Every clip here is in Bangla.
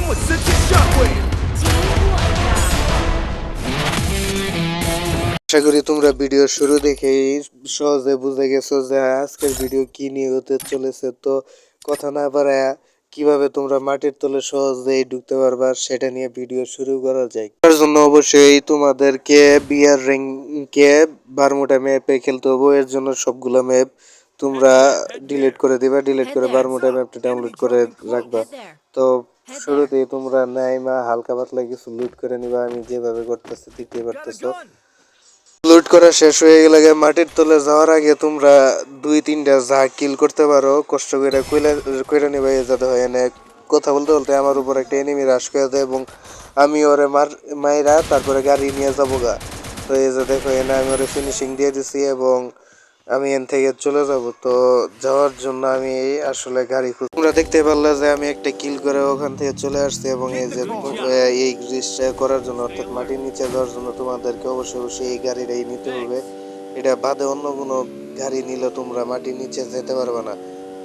with sentient shockwave. আশা করি তোমরা ভিডিও শুরু দেখেই সহজে বুঝে গেছো যে আজকের ভিডিও কি নিয়ে হতে চলেছে। তো কথা না বাড়ায় কিভাবে তোমরা মাটির তলে সহজেই ঢুকতে পারবা সেটা নিয়ে ভিডিও শুরু করা যায়। তার জন্য অবশ্যই তোমাদেরকে বিয়ার র্যাঙ্কে বারমুডা ম্যাপে খেলতে হবে। এর জন্য সবগুলো ম্যাপ তোমরা ডিলিট করে দিবা, ডিলিট করে বারমুডা ম্যাপটা ডাউনলোড করে রাখবা। তো শুরুতেই তোমরা নাইমা হালকা পাতলা কিছু লুট করে নিবা। আমি যেভাবে করতেছি দেখতে Got a পারতেছো। gun. লুট করা শেষ হয়ে গেলে মাটির তলে যাওয়ার আগে তোমরা 2-3টা যা কিল করতে পারো কষ্ট করে কইরা নিবা। যাতে হয় এনে কথা বলতে বলতে আমার উপর একটা এনিমি রাশ করে দেয় এবং আমি ওরে মাইরা তারপরে গাড়ি নিয়ে যাবো গা। তো এই যে দেখো এনে আমি ওরে ফিনিশিং দিয়ে দিছি এবং আমি এন থেকে চলে যাব। তো যাওয়ার জন্য আমি আসলে গাড়ি তোমরা দেখতে পারলে যে আমি একটা কিল করে ওখান থেকে চলে আসছি এবং এই যে এই জিনিসটা করার জন্য অর্থাৎ মাটির নিচে যাওয়ার জন্য তোমাদেরকে অবশ্যই এই গাড়িটাই নিতে হবে। এটা বাদে অন্য কোনো গাড়ি নিলে তোমরা মাটির নিচে যেতে পারবে না।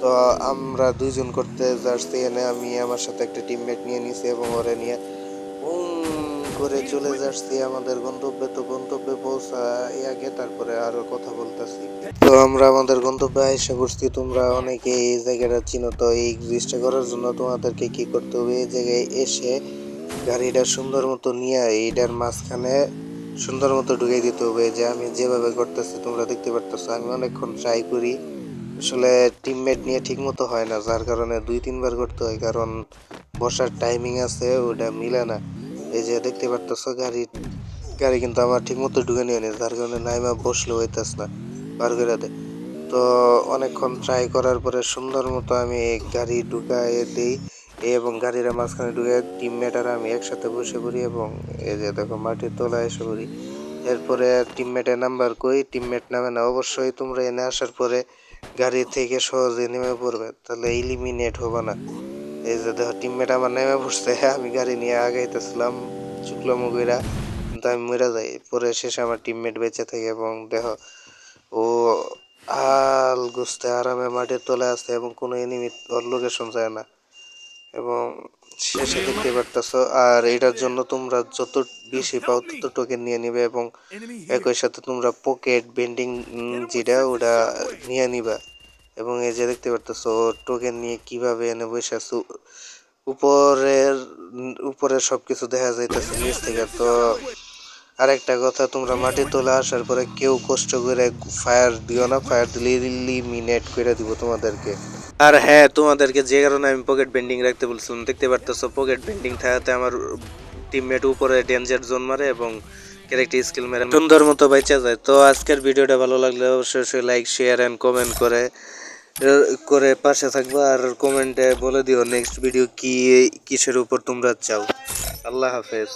তো আমরা দুইজন করতে যাচ্ছি এনে আমি আমার সাথে একটা টিমমেট নিয়ে নিছি এবং ওরে নিয়ে করে চলে যাচ্ছি আমাদের গন্তব্যে। তো গন্তব্যে পৌঁছাই আগে তারপরে আরো কথা বলতেছি। তো আমরা আমাদের গন্তব্যে এসে পড়ছি। তোমরা অনেকে এই জায়গাটা চিনো। তো এই জিনিসটা করার জন্য তোমাদেরকে কি করতে হবে, এই জায়গায় এসে গাড়িটা সুন্দর মতো নিয়ে এইটার মাঝখানে সুন্দর মতো ঢুকিয়ে দিতে হবে। যে আমি যেভাবে করতেছি তোমরা দেখতে পারতেছো। আমি অনেকক্ষণ ট্রাই করি, আসলে টিমমেট নিয়ে ঠিক মতো হয় না, যার কারণে 2-3 বার করতে হয়, কারণ বসার টাইমিং আছে ওটা মিলে না। এই যে দেখতে পারতেছো গাড়ি গাড়ি কিন্তু আমার ঠিক মতো ঢুকে নিয়ে নেই, যার কারণে নাইমা বসলে হইতেছ না, বার করে দেয়। তো অনেকক্ষণ ট্রাই করার পরে সুন্দর মতো আমি গাড়ি ঢুকাই দিই এবং গাড়ির মাঝখানে ঢুকে টিমমেট আর আমি একসাথে বসে পড়ি এবং এই যে দেখো মাটির তলায় এসে পড়ি। এরপরে টিমমেটের নাম্বার কই, টিমমেট নামে না। অবশ্যই তোমরা এনে আসার পরে গাড়ি থেকে সহজে নেমে পড়বে, তাহলে ইলিমিনেট হবে না। এই যে দেখো টিমমেট আমার নেমে পড়ছে, আমি গাড়ি নিয়ে আগাইতেছিলাম শুক্লামো কইরা, কিন্তু আমি মরে যাই। পরে শেষে আমার টিমমেট বেঁচে থাকে এবং দেখো ও আল গুছতে আরামে মাটির তলে আছে এবং কোনো এনিমি ওর লোকেশন যায় না। এবং শেষে দেখতে পারতেছো। আর এটার জন্য তোমরা যত বেশি পাও তত টোকেন নিয়ে নিবে এবং Enemy here. একই সাথে তোমরা pocket bending Hit him with যেটা sensor ওটা shockwave. নিয়ে নিবা। এবং এই যে দেখতে পারতেছো টোকেন নিয়ে কিভাবে এনে বসে আছো। উপরের উপরে সবকিছু দেখা যাইতেছে নিচ থেকে। তো আরেকটা কথা, তোমরা মাটির তলে আসার পরে কেউ কষ্ট করে ফায়ার দিও না, ফায়ার দিলে ইলিমিনেট করে দিব তোমাদেরকে। আর হ্যাঁ, তোমাদেরকে যে কারণে আমি পকেট বেন্ডিং রাখতে বলছিলাম, দেখতে পারতেছো পকেট বেন্ডিং থাকাতে আমার টিমমেট উপরে ডেঞ্জার জোন মারে এবং ক্যারেক্টার স্কিল মেরে সুন্দর মতো বাইচা যায়। তো আজকের ভিডিওটা ভালো লাগলে অবশ্যই লাইক শেয়ার এন্ড কমেন্ট করে পাশে থাকবা। আর কমেন্টে বলে দিও নেক্সট ভিডিও কি কিসের উপর তোমরা চাও। আল্লাহ হাফেজ।